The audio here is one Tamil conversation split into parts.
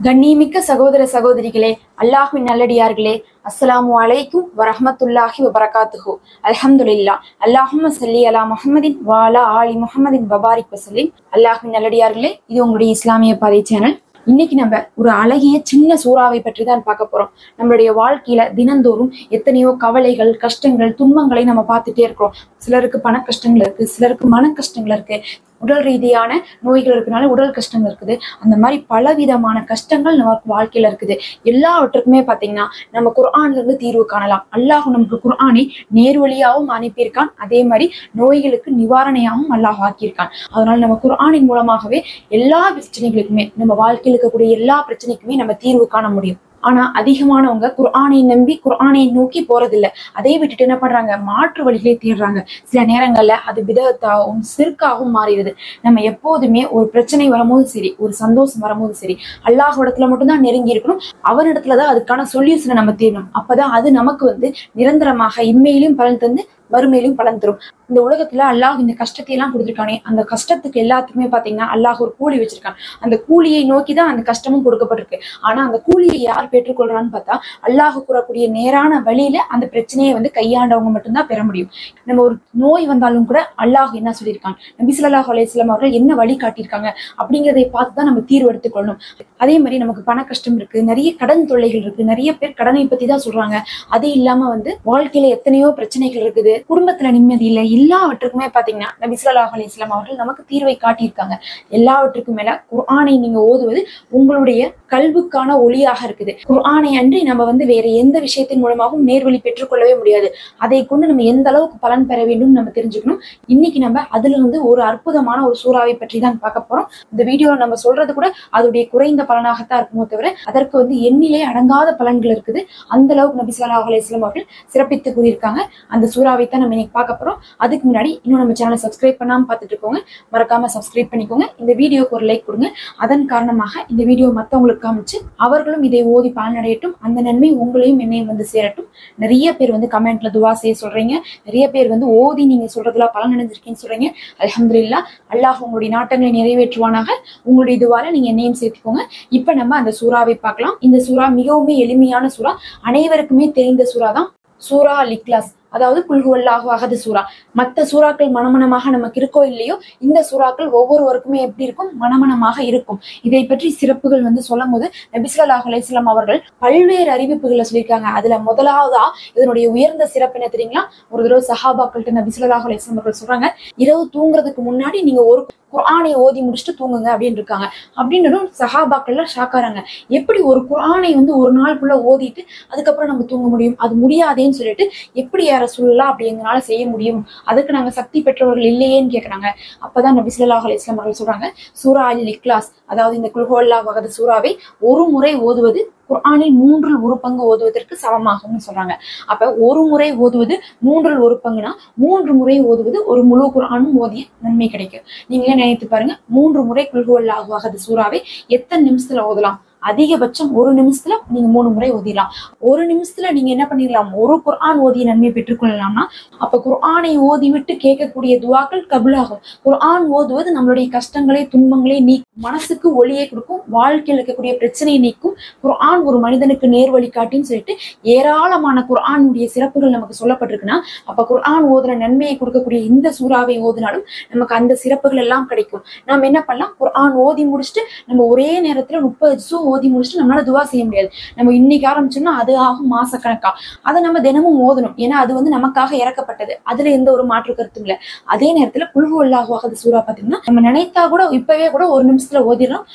கண்ணியமிக்க சகோதர சகோதரிகளே, அல்லாஹ்வின் நல்லடியார்களே, அஸ்ஸலாமு அலைக்கும் வரஹ்மத்துல்லாஹி வபரகாத்துஹு. அல்ஹம்துலில்லாஹ். அல்லாஹும்ம ஸல்லி அலா முஹம்மதின் வ அலா ஆலி முஹம்மதின் வபாரிக் வஸல்லிம். அல்லாஹ்வின் நல்லடியார்களே, இது உங்களுடைய இஸ்லாமிய பாதை சேனல். இன்னைக்கு நம்ம ஒரு அழகிய சின்ன சூறாவை பற்றி தான் பார்க்க போறோம். நம்மளுடைய வாழ்க்கையில தினந்தோறும் எத்தனையோ கவலைகள், கஷ்டங்கள், துன்பங்களை நம்ம பார்த்துட்டே இருக்கிறோம். சிலருக்கு பண கஷ்டங்கள் இருக்கு, சிலருக்கு மன கஷ்டங்கள் இருக்கு, உடல் ரீதியான நோய்கள் இருக்கனால உடல் கஷ்டங்கள் இருக்குது. அந்த மாதிரி பலவிதமான கஷ்டங்கள் நமக்கு வாழ்க்கையில இருக்குது. எல்லாவற்றுக்குமே பாத்தீங்கன்னா நம்ம குர்ஆன்ல இருந்து தீர்வு காணலாம். அல்லாஹ் நமக்கு குர்ஆனை நேர்வழியாகவும் அனுப்பியிருக்கான். அதே மாதிரி நோய்களுக்கு நிவாரணையாகவும் அல்லாஹ் ஆக்கியிருக்கான். அதனால நம்ம குர்ஆனின் மூலமாகவே எல்லா பிரச்சனைகளுக்குமே, நம்ம வாழ்க்கையில் இருக்கக்கூடிய எல்லா பிரச்சனைக்குமே நம்ம தீர்வு காண முடியும். ஆனா அதிகமானவங்க குர்ஆனை நம்பி குர்ஆனை நோக்கி போறதில்லை. அதை விட்டுட்டு என்ன பண்றாங்க, மாற்று வழிகளை தேடுறாங்க. சில நேரங்கள்ல அது பிதஅத்தாகவும் சிர்காகவும் மாறிடுது. நம்ம எப்போதுமே ஒரு பிரச்சனை வரும்போது சரி, ஒரு சந்தோஷம் வரும்போது சரி, அல்லாஹ் இடத்துல மட்டும்தான் நெருங்கி இருக்கணும். அவனிடத்துலதான் அதுக்கான சொல்யூஷனை நம்ம தேடணும். அப்பதான் அது நமக்கு நிரந்தரமாக இம்மையிலும் பலன் தந்து மறுமையிலும் பலன் தரும். இந்த உலகத்துல அல்லாஹ் இந்த கஷ்டத்தை எல்லாம் கொடுத்திருக்கானே, அந்த கஷ்டத்துக்கு எல்லாத்துக்குமே பாத்தீங்கன்னா அல்லாஹ் ஒரு கூலி வச்சிருக்கான். அந்த கூலியை நோக்கிதான் அந்த கஷ்டமும் கொடுக்கப்பட்டிருக்கு. ஆனா அந்த கூலியை யார் பெற்றுக்கொள்றான்னு பார்த்தா, அல்லாஹ் கூறக்கூடிய நேரான வழியில அந்த பிரச்சனையை கையாண்டவங்க மட்டும்தான் பெற முடியும். நம்ம ஒரு நோய் வந்தாலும் கூட அல்லாஹ் என்ன சொல்லியிருக்காங்க, நபி ஸல்லல்லாஹு அலைஹி வஸல்லம் அவர்கள் என்ன வழி காட்டியிருக்காங்க அப்படிங்கிறதை பார்த்துதான் நம்ம தீர்வு எடுத்துக்கொள்ளணும். அதே மாதிரி நமக்கு பண கஷ்டம் இருக்கு, நிறைய கடன் தொல்லைகள் இருக்கு, நிறைய பேர் கடனை பத்தி தான் சொல்றாங்க. அது இல்லாம வாழ்க்கையில எத்தனையோ பிரச்சனைகள் இருக்குது, குடும்பத்துல நிம்மதி இல்லை. எல்லாவற்றுக்குமே பாத்தீங்கன்னா நபி ஸல்லல்லாஹு அலைஹி வஸல்லம் அவர்கள் நமக்கு தீர்வை காட்டியிருக்காங்க. எல்லாவற்றுக்கும் மேல குர்ஆனை நீங்க ஓதுவது உங்களுடைய கல்வுக்கான ஒளியாக இருக்குது. குர்ஆனை அன்றி நம்ம வேற எந்த விஷயத்தின் மூலமாகவும் நேர்வழி பெற்றுக்கொள்ளவே முடியாது. அதை கொண்டு நம்ம எந்த அளவுக்கு பலன் பெற வேண்டும் நம்ம தெரிஞ்சுக்கணும். இன்னைக்கு நம்ம அதுல ஒரு அற்புதமான ஒரு சூறாவை பற்றி தான் பார்க்க போறோம். இந்த வீடியோல நம்ம சொல்றது கூட அதோடைய குறைந்த பலனாகத்தான் இருக்குமோ தவிர அதற்கு எண்ணிலே அடங்காத பலன்கள் இருக்குது. அந்த அளவுக்கு நபி ஸல்லல்லாஹு அலைஹி வஸல்லம் அவர்கள் சிறப்பித்து கூறியிருக்காங்க. அந்த சூறாவை தான் நம்ம இன்னைக்கு பார்க்க போறோம். அதுக்கு முன்னாடி இன்னும் நம்ம சேனலை சப்ஸ்கிரைப் பண்ணாம பார்த்துட்டு இருக்கோங்க, மறக்காம சப்ஸ்கிரைப் பண்ணிக்கோங்க. இந்த வீடியோக்கு ஒரு லைக் கொடுங்க. அதன் காரணமாக இந்த வீடியோ மற்றவங்களுக்கு காமிச்சு அவர்களும் இதை ஓதி பலனடையட்டும். அந்த நன்மை உங்களையும் என்னையும் சேரட்டும். நிறைய பேர் கமெண்ட்ல துவா செய்ய சொல்றீங்க. நிறைய பேர் ஓதி நீங்க சொல்றதுல பலன் அடைஞ்சிருக்கீங்கன்னு சொல்றீங்க. அல்ஹம்துலில்லாஹ். அல்லாஹ் உங்களுடைய நாட்டங்களை நிறைவேற்றுவானாக. உங்களுடைய துவால நீங்க என்னையும் சேர்த்துக்கோங்க. இப்ப நம்ம அந்த சூறாவை பார்க்கலாம். இந்த சூறா மிகவும் எளிமையான சூறா, அனைவருக்குமே தெரிந்த சூறா தான். சூரா அல் இக்லாஸ், அதாவது குல் ஹுவல்லாஹு அஹத் சூரா. மற்ற சூறாக்கள் மனமனமாக நமக்கு இருக்கோ இல்லையோ, இந்த சூறாக்கள் ஒவ்வொருவருக்குமே எப்படி இருக்கும், மனமனமாக இருக்கும். இதை பற்றி சிறப்புகள் சொல்லும் போது நபி ஸல்லல்லாஹு அலைஹி வஸல்லம் அவர்கள் பல்வேறு அறிவிப்புகளை சொல்லியிருக்காங்க. அதுல முதலாவதா இதனுடைய உயர்ந்த சிறப்பு என்ன தெரியுங்களா? ஒரு தடவை சஹாபாக்கள்கிட்ட நபி ஸல்லல்லாஹு அலைஹி வஸல்லம் அவர்கள் சொல்றாங்க, இரவு தூங்குறதுக்கு முன்னாடி நீங்க ஒரு குர்ஆனை ஓதி முடிச்சுட்டு தூங்குங்க அப்படின்னு இருக்காங்க. அப்படின்னு சஹாபாக்கள்லாம் ஷாக்காராங்க. எப்படி ஒரு குர்ஆனை ஒரு நாளுக்குள்ள ஓதிட்டு அதுக்கப்புறம் நம்ம தூங்க முடியும்? அது முடியாதேன்னு சொல்லிட்டு, எப்படி யார சொல்லலாம் அப்படி எங்களால செய்ய முடியும், அதுக்கு நாங்க சக்தி பெற்றவர்கள் இல்லையேன்னு கேக்குறாங்க. அப்பதான் நபி ஸல்லல்லாஹு அலைஹி வஸல்லம் அவர்கள் சொல்றாங்க, சூரா அல் இக்லாஸ், அதாவது இந்த குல் ஹுவல்லாஹு அஹத் சூறாவை ஒரு முறை ஓதுவது குர்ஆனில் 1/3 ஓதுவதற்கு சமமாகும்னு சொல்றாங்க. அப்ப ஒரு முறை ஓதுவது 1/3 3 முறை ஓதுவது ஒரு முழு குர்ஆனும் ஓதிய நன்மை கிடைக்கும். நீங்களே நினைத்து பாருங்க, 3 முறை குல் ஹுவல்லாஹு அஹத் சூறாவை எத்தனை நிமிஷத்துல ஓதலாம்? அதிகபட்சம் 1 நிமிஷத்துல நீங்க 3 முறை ஓதிடலாம். 1 நிமிஷத்துல நீங்க என்ன பண்ணிடலாம், ஒரு குர்ஆன் ஓதிய நன்மை பெற்றுக்கொள்ளலாம்னா, அப்ப குர்ஆனை ஓதி விட்டு கேட்கக்கூடிய துவாக்கள் கபூலாகும். குர்ஆன் ஓதுவது நம்மளுடைய கஷ்டங்களை, துன்பங்களை நீக்கும், மனசுக்கு ஒளியை கொடுக்கும், வாழ்க்கையில் இருக்கக்கூடிய பிரச்சனையை நீக்கும். குர்ஆன் ஒரு மனிதனுக்கு நேர் வழிகாட்டின்னு சொல்லிட்டு ஏராளமான குர்ஆனுடைய சிறப்புகள் நமக்கு சொல்லப்பட்டிருக்குன்னா, அப்ப குர்ஆன் ஓதுற நன்மையை கொடுக்கக்கூடிய இந்த சூறாவை ஓதினாலும் நமக்கு அந்த சிறப்புகள் எல்லாம் கிடைக்கும். நம்ம என்ன பண்ணலாம், குர்ஆன் ஓதி முடிச்சுட்டு நம்ம ஒரே நேரத்துல 30 ஜுஸ் ஓதி முடிச்சுட்டு நம்மளால துவா செய்ய முடியாது. நம்ம இன்னைக்கு ஆரம்பிச்சோம்னா அது ஆகும் மாசக்கணக்கா. அதை நம்ம தினமும் ஓதணும். ஏன்னா அது நமக்காக இறக்கப்பட்டது. அதுல எந்த ஒரு மாற்று கருத்தும் இல்லை. அதே நேரத்துல குல் ஹுவல்லாஹு அஹத் சூறா பாத்தீங்கன்னா நம்ம நினைத்தா கூட இப்பவே கூட 1 நிமிஷத்துல ஓதிடலாம்.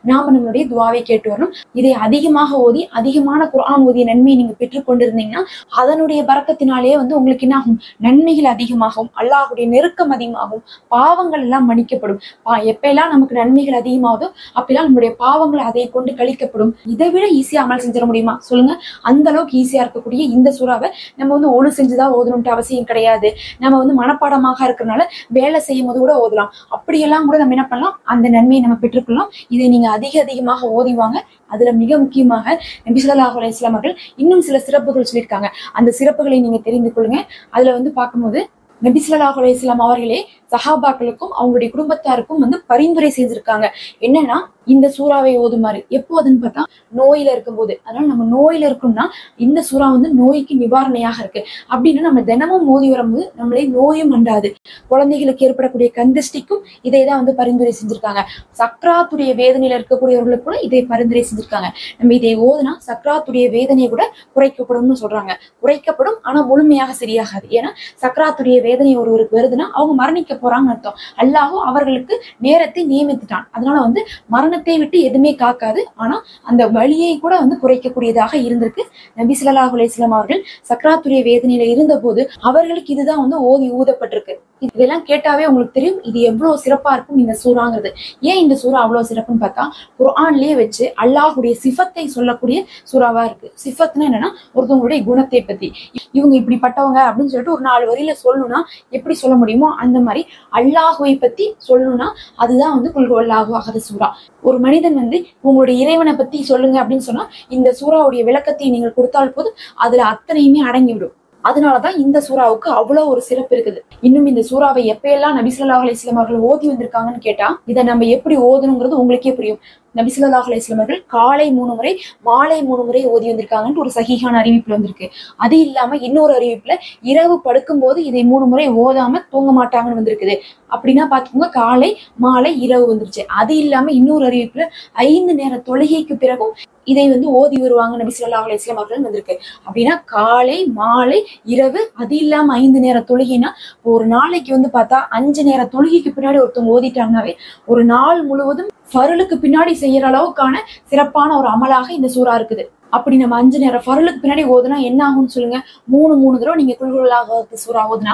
நாம நம்மளுடைய துவாவை கேட்டு வரணும். இதை அதிகமாக ஓதி அதிகமான குர்ஆன் ஓதிய நன்மையை நீங்க பெற்றுக்கொண்டிருந்தீங்கன்னா அதனுடைய பரக்கத்தினாலேயே உங்களுக்கு என்ன ஆகும், நன்மைகள் அதிகமாகும், அல்லாஹ்வுடைய நெருக்கம் அதிகமாகும், பாவங்கள் எல்லாம் மன்னிக்கப்படும். எப்பெல்லாம் நமக்கு நன்மைகள் அதிகமாகுதோ அப்பெல்லாம் நம்மளுடைய பாவங்கள் அதை கொண்டு கழிக்கப்படும். இதை விட ஈஸியா அமல் செஞ்சிட முடியுமா சொல்லுங்க? அந்த அளவுக்கு ஈஸியா இருக்கக்கூடிய இந்த சூறாவை நம்ம ஒழு செஞ்சுதான் ஓதணும்ட்டு அவசியம் கிடையாது. நம்ம மனப்பாடமாக இருக்கிறனால வேலை செய்யும் போது கூட ஓதலாம். அப்படியெல்லாம் கூட நம்ம என்ன பண்ணலாம், அந்த நன்மையை நம்ம பெற்றுக்கொள்ளலாம். இதை நீங்க அதிகமாக ஓதிவாங்க. அதுல மிக முக்கியமாக நபி ஸல்லல்லாஹு அலைஹி வஸல்லம் அவர்கள் இன்னும் சில சிறப்புகள் சொல்லியிருக்காங்க. அந்த சிறப்புகளை நீங்க தெரிந்து கொள்ளுங்க. அதுல பார்க்கும்போது நபி ஸல்லல்லாஹு அலைஹி வஸல்லம் அவர்களே சஹாபாக்களுக்கும் அவங்களுடைய குடும்பத்தாருக்கும் வந்து பரிந்துரை செய்திருக்காங்க. என்னன்னா இந்த சூறாவை ஓதுமாறு. எப்போதுன்னு பார்த்தா நோயில இருக்கும்போது. அதனால நம்ம நோயில இருக்கோம்னா இந்த சூறா வந்து நோய்க்கு நிவாரணையாக இருக்கு அப்படின்னு நம்ம தினமும் ஓதி வரும்போது நம்மளே நோயும் அண்டாது. குழந்தைகளுக்கு ஏற்படக்கூடிய கந்திஷ்டிக்கும் இதை தான் வந்து பரிந்துரை செஞ்சிருக்காங்க. சக்ராத்துடைய வேதனையில இருக்கக்கூடியவர்களுக்கு கூட இதை பரிந்துரை செஞ்சிருக்காங்க. நம்ம இதை ஓதுனா சக்ராத்துடைய வேதனையை கூட குறைக்கப்படும்னு சொல்றாங்க. குறைக்கப்படும், ஆனா முழுமையாக சரியாகாது. ஏன்னா சக்ராத்துடைய வேதனை ஒருவருக்கு வருதுன்னா அவங்க மரணிக்க போறாங்கன்னு அர்த்தம். அல்லாஹ் அவர்களுக்கு நேரத்தை நியமித்துட்டான். அதனால வந்து மரணத்தை விட்டு எதுவுமே காக்காது. ஆனா அந்த வலியை கூட வந்து குறைக்கக்கூடியதாக இருந்திருக்கு. நபி ஸல்லல்லாஹு அலைஹி வஸல்லம் அவர்கள் சக்ராத்துடைய வேதனையில இருந்த போது அவர்களுக்கு இதுதான் வந்து ஓதி ஊதப்பட்டிருக்கு. இதெல்லாம் கேட்டாவே உங்களுக்கு தெரியும் இது எவ்வளவு சிறப்பா இருக்கும் இந்த சூறாங்கிறது. ஏன் இந்த சூறா அவ்வளவு சிறப்புன்னு பார்த்தா குர்ஆன்லயே வச்சு அல்லாஹுடைய சிஃபத்தை சொல்லக்கூடிய சூறாவா இருக்கு. சிஃபத்னா என்னன்னா ஒருத்தவங்களுடைய குணத்தை பத்தி, இவங்க இப்படிப்பட்டவங்க அப்படின்னு சொல்லிட்டு ஒரு 4 வரியில சொல்லணும்னா எப்படி சொல்ல முடியுமோ அந்த மாதிரி அல்லாஹுவை பத்தி சொல்லணும்னா அதுதான் வந்து குல் ஹுவல்லாஹு அஹத் சூறா. ஒரு மனிதன் வந்து உங்களுடைய இறைவனை பத்தி சொல்லுங்க அப்படின்னு சொன்னா இந்த சூறாவுடைய விளக்கத்தை நீங்கள் கொடுத்தால் போதும் அதுல அத்தனையுமே அடங்கிவிடும். அதனாலதான் இந்த சூறாவுக்கு அவ்வளவு ஒரு சிறப்பு இருக்குது. இன்னும் இந்த சூறாவை எப்பயெல்லாம் நபி ஸல்லல்லாஹு அலைஹி வஸல்லம் அவர்கள் ஓதி வந்திருக்காங்கன்னு கேட்டா இதை நம்ம எப்படி ஓதணுங்கிறது உங்களுக்கே புரியும். நபி ஸல்லல்லாஹு அலைஹி வஸல்லம் அவர்கள் காலை 3 முறை மாலை 3 முறை ஓதி வந்திருக்காங்கன்னு ஒரு சஹீஹான அறிவிப்புல வந்திருக்கு. அது இல்லாம இன்னொரு அறிவிப்புல இரவு படுக்கும் போது இதை 3 முறை ஓதாம தூங்க மாட்டாங்கன்னு வந்திருக்குது. அப்படின்னா பாத்துக்கோங்க, காலை மாலை இரவு வந்துருச்சு. அது இல்லாம இன்னொரு அறிவிப்புல 5 நேர தொழுகைக்கு பிறகும் இதை வந்து ஓதி வருவாங்க நபி ஸல்லல்லாஹு அலைஹி வஸல்லம் அவர்கள் வந்திருக்கு. அப்படின்னா காலை மாலை இரவு, அது இல்லாம 5 நேர தொழுகைனா ஒரு நாளைக்கு வந்து பார்த்தா 5 நேர தொழுகைக்கு பின்னாடி ஒருத்தவங்க ஓதிட்டாங்கன்னாவே ஒரு நாள் முழுவதும் ஃபர்லுக்கு பின்னாடி செய்யற அளவுக்கான சிறப்பான ஒரு அமலாக இந்த சூறா இருக்குது. அப்படி நம்ம 5 நேரம் ஃபர்லுக்கு பின்னாடி ஓதுனா என்ன ஆகும்னு சொல்லுங்க. 3 தடவை நீங்க குல் ஹுவல்லாஹு அஹத் சூறா ஓதுனா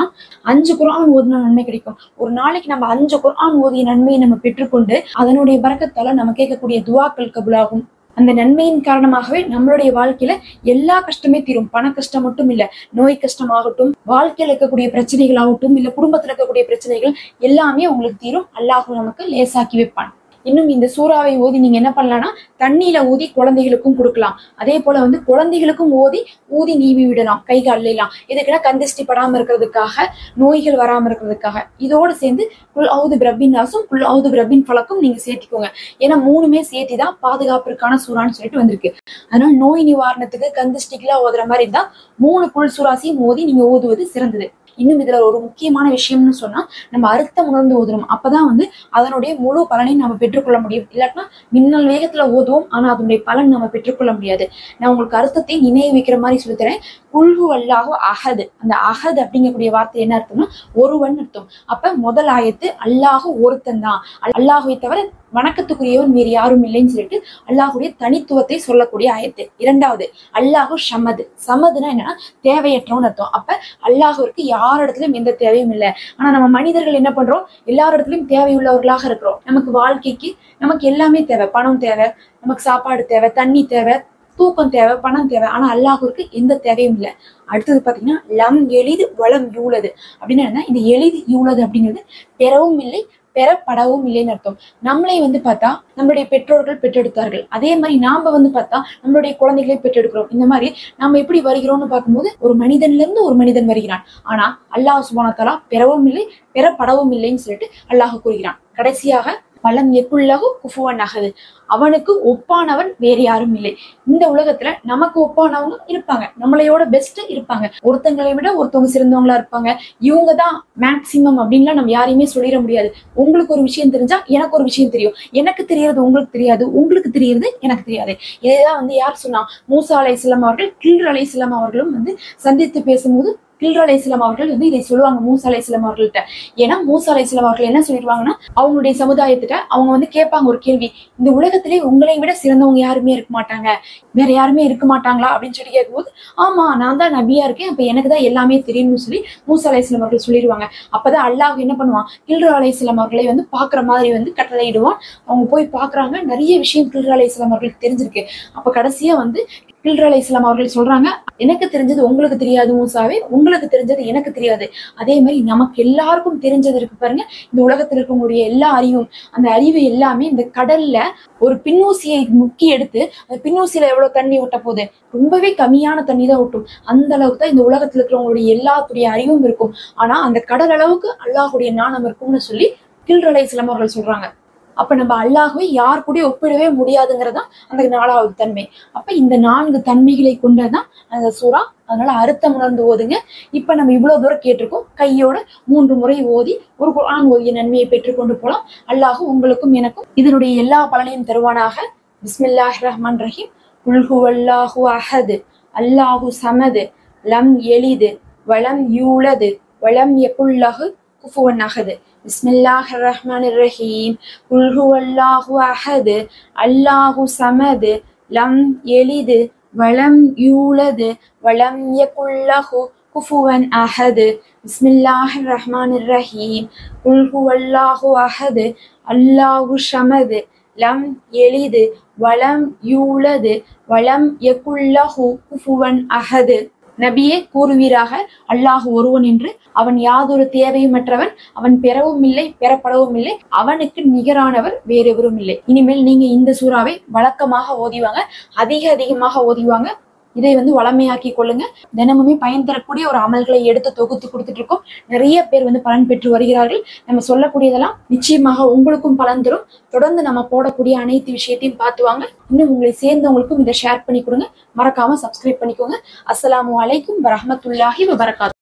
5 குர்ஆன் ஓதுனா நன்மை கிடைக்கும். ஒரு நாளைக்கு நம்ம 5 குர்ஆன் ஓதிய நன்மையை நம்ம பெற்றுக்கொண்டு அதனுடைய பரக்கத்தால நம்ம கேட்கக்கூடிய துஆக்கள் கபூலாகும். அந்த நன்மையின் காரணமாகவே நம்மளுடைய வாழ்க்கையில எல்லா கஷ்டமே தீரும். பண கஷ்டம் மட்டும் இல்ல, நோய் கஷ்டமாகட்டும், வாழ்க்கையில இருக்கக்கூடிய பிரச்சனைகள் ஆகட்டும், இல்ல குடும்பத்துல இருக்கக்கூடிய பிரச்சனைகள் எல்லாமே உங்களுக்கு தீரும். அல்லாஹ் நமக்கு லேசாக்கி வைப்பான். இன்னும் இந்த சூறாவை ஓதி நீங்க என்ன பண்ணலாம்னா தண்ணியில ஊதி குழந்தைகளுக்கும் கொடுக்கலாம். அதே போல வந்து குழந்தைகளுக்கும் ஊதி நீவி விடலாம் கை கால்லாம். எதுக்குன்னா கந்திஷ்டி படாம இருக்கிறதுக்காக, நோய்கள் வராம இருக்கிறதுக்காக. இதோடு சேர்ந்து குல் அவுது பிரபின் நாசும் குல் அவுது பிரபின் ஃபலக்கும் நீங்க சேர்த்திக்கோங்க. ஏன்னா 3மே சேர்த்திதான் பாதுகாப்பிற்கான சூறான்னு சொல்லிட்டு வந்திருக்கு. அதனால நோய் நிவாரணத்துக்கு கந்திஷ்டிக்கெல்லாம் ஓதுற மாதிரி இருந்தா 3 குல் சூறாசியும் ஓதி நீங்க ஓதுவது சிறந்தது. இன்னும் இதுல ஒரு முக்கியமான விஷயம்னு சொன்னா நம்ம அர்த்தம் உணர்ந்து ஓதுறோம். அப்பதான் வந்து அதனுடைய முழு பலனையும் நம்ம பெற்றுக்கொள்ள முடியும். இல்லாட்டினா மின்னல் வேகத்துல ஓதுவோம், ஆனா அதனுடைய பலன் நம்ம பெற்றுக்கொள்ள முடியாது. நான் உங்களுக்கு அர்த்தத்தை நினைவு வைக்கிற மாதிரி சொல்லித்தரேன். குல் ஹுவல்லாஹு அஹத். அந்த அஹத் அப்படிங்கக்கூடிய வார்த்தை என்ன அர்த்தம்னா ஒருவன் அர்த்தம். அப்ப முதல் ஆயத்து அல்லாஹ் ஒருத்தன் தான், அல்லாஹுவை தவிர வணக்கத்துக்குரியவன் வேறு யாரும் இல்லைன்னு சொல்லிட்டு அல்லாஹுடைய தனித்துவத்தை சொல்லக்கூடிய ஆயத்து. 2வது அல்லாஹு ஷமது. சமதுனா என்னன்னா தேவையற்றவன் அர்த்தம். அப்ப அல்லாஹுக்கு யார் இடத்துலயும் எந்த தேவையும் இல்லை. ஆனா நம்ம மனிதர்கள் என்ன பண்றோம், எல்லார் இடத்துலயும் தேவையுள்ளவர்களாக இருக்கிறோம். நமக்கு வாழ்க்கைக்கு நமக்கு எல்லாமே தேவை. பணம் தேவை, நமக்கு சாப்பாடு தேவை, தண்ணி தேவை, தூக்கம் தேவை, பணம் தேவை. ஆனா அல்லாஹுக்கு எந்த தேவையும் இல்லை. அடுத்தது பாத்தீங்கன்னா லம் எளிது வளம் யூலது அப்படின்னு என்ன, இந்த எளிது யூலது அப்படிங்கிறது பெறவும் இல்லை பெறப்படவும் இல்லைன்னு அர்த்தம். நம்மளை வந்து பார்த்தா நம்மளுடைய பெற்றோர்கள் பெற்றெடுத்தார்கள். அதே மாதிரி நாம வந்து பார்த்தா நம்மளுடைய குழந்தைகளை பெற்றெடுக்கிறோம். இந்த மாதிரி நாம எப்படி வருகிறோம்னு பார்க்கும்போது ஒரு மனிதன்ல இருந்து ஒரு மனிதன் வருகிறான். ஆனா அல்லாஹ் சுப்ஹானஹு வ தஆலா பெறவும் இல்லை பெறப்படவும் இல்லைன்னு சொல்லிட்டு அல்லாஹ் கூறுகிறான். கடைசியாக வலம் யகுல்லஹு குஃபுவன் அஹத். அவனுக்கு ஒப்பானவன் வேறு யாரும் இல்லை. இந்த உலகத்துல நமக்கு ஒப்பானவங்க இருப்பாங்க, நம்மளையோட பெஸ்ட் இருப்பாங்க. ஒருத்தங்களை விட ஒருத்தவங்க சிறந்தவங்களா இருப்பாங்க. இவங்கதான் மேக்சிமம் அப்படின்லாம் நம்ம யாரையுமே சொல்லிட முடியாது. உங்களுக்கு ஒரு விஷயம் தெரிஞ்சா எனக்கு ஒரு விஷயம் தெரியும், எனக்கு தெரியறது உங்களுக்கு தெரியாது, உங்களுக்கு தெரியறது எனக்கு தெரியாது. இதைதான் வந்து யார் சொன்னா, மூசா அலைஹிஸ்ஸலாம் அவர்கள் கில்ர் அலைஹிஸ்ஸலாம் அவர்களும் வந்து சந்தித்து பேசும்போது கில்ர் அலைஹிஸ்ஸலாம் அவர்கள் வந்து இதை சொல்லுவாங்க மூசா அலைஹிஸ்ஸலாம் அவர்கள்ட்ட. ஏன்னா மூசா அலைஹிஸ்ஸலாம் அவர்கள் என்ன சொல்லிடுவாங்கன்னா அவங்களுடைய சமுதாயத்திட்ட அவங்க வந்து கேட்பாங்க ஒரு கேள்வி, இந்த உலகத்திலே உங்களை விட சிறந்தவங்க யாருமே இருக்க மாட்டாங்க, வேற யாருமே இருக்க மாட்டாங்களா அப்படின்னு சொல்லி கேட்கும்போது ஆமா நான் தான் நபியா இருக்கேன், அப்ப எனக்கு தான் எல்லாமே தெரியும்னு சொல்லி மூசா அலைஹிஸ்ஸலாம் அவர்கள் சொல்லிடுவாங்க. அப்பதான் அல்லாஹ் என்ன பண்ணுவான், கில்ர் அலைஹிஸ்ஸலாம் அவர்களை வந்து பாக்குற மாதிரி வந்து கட்டளையிடுவான். அவங்க போய் பாக்குறாங்க, நிறைய விஷயம் கில்ர் அலைஹிஸ்ஸலாம் அவர்களுக்கு தெரிஞ்சிருக்கு. அப்ப கடைசியா வந்து கில்ர் அலைஹிஸ்ஸலாம் அவர்கள் சொல்றாங்க, எனக்கு தெரிஞ்சது உங்களுக்கு தெரியாது மூசாவே, உங்களுக்கு தெரிஞ்சது எனக்கு தெரியாது. அதே மாதிரி நமக்கு எல்லாருக்கும் தெரிஞ்சது இருக்கு பாருங்க, இந்த உலகத்தில் இருக்கக்கூடிய எல்லா அறிவும், அந்த அறிவு எல்லாமே இந்த கடல்ல ஒரு பின்னூசியை முக்கி எடுத்து அந்த பின்னூசியில எவ்வளவு தண்ணி ஊட்ட போகுது, ரொம்பவே கம்மியான தண்ணி தான் ஊட்டும். அந்த அளவுக்கு தான் இந்த உலகத்துல இருக்கிறவங்களுடைய எல்லாத்துடைய அறிவும் இருக்கும். ஆனா அந்த கடல் அளவுக்கு அல்லாஹுடைய ஞானம் இருக்கும்னு சொல்லி கில்ர் அலைஹிஸ்ஸலாம் அவர்கள் சொல்றாங்க. அப்ப நம்ம அல்லாஹ்வை யார் கூட ஒப்பிடவே முடியாதுங்கிறதான் அந்த 4வது தன்மை. அப்ப இந்த 4 தன்மைகளை கொண்டதான் அந்த சூறா. அதனால அர்த்தம் உணர்ந்து ஓதுங்க. இப்ப நம்ம இவ்வளவு தூரம் கேட்டிருக்கோம். கையோட 3 முறை ஓதி ஒரு குர்ஆன் ஓதிய நன்மையை பெற்றுக்கொண்டு போலாம். அல்லாஹ் உங்களுக்கும் எனக்கும் இதனுடைய எல்லா பலனையும் தருவானாக. பிஸ்மில்லாஹிர் ரஹ்மானிர் ரஹீம். குல் ஹுவல்லாஹு அஹத் அல்லாஹு சமது லம் யலிது வலம் யூலது வலம் யகுல் லஹு குஃபுவன் அஹத். பிஸ்மில்லாஹிர் ரஹ்மானிர் ரஹீம். குல் ஹுவல்லாஹு அஹத் அல்லாஹு சமது லம் யலிது வலம் யூலது வலம் யகுல் லஹு குஃபுவன் அஹத். பிஸ்மில்லாஹிர் ரஹ்மானிர் ரஹீம். குல் ஹுவல்லாஹு அஹத் அல்லாஹு சமது லம் யலிது வலம் யூலது வலம் யகுல் லஹு குஃபுவன் அஹத். நபியே கூறுவீராக, அல்லாஹ் ஒருவன் என்று, அவன் யாதொரு தேவையுமற்றவன், அவன் பெறவும் இல்லை பெறப்படவும் இல்லை, அவனுக்கு நிகரானவர் வேறெவரும் இல்லை. இனிமேல் நீங்க இந்த சூறாவை வழக்கமாக ஓதிவாங்க, அதிகமாக ஓதிவாங்க. இதை வளமையாக்கி கொள்ளுங்க. தினமுமே பயன் தரக்கூடிய ஒரு அமல்களை எடுத்து தொகுத்து கொடுத்துட்டு இருக்கோம். நிறைய பேர் பலன் பெற்று வருகிறார்கள். நம்ம சொல்லக்கூடியதெல்லாம் நிச்சயமாக உங்களுக்கும் பலன் தரும். தொடர்ந்து நம்ம போடக்கூடிய அனைத்து விஷயத்தையும் பார்த்துவாங்க. இன்னும் உங்களை சேர்ந்தவங்களுக்கும் இதை ஷேர் பண்ணி கொடுங்க. மறக்காம சப்ஸ்கிரைப் பண்ணிக்கோங்க. அஸ்ஸலாமு அலைக்கும் வரஹ்மத்துல்லாஹி வபரகாத்துஹு.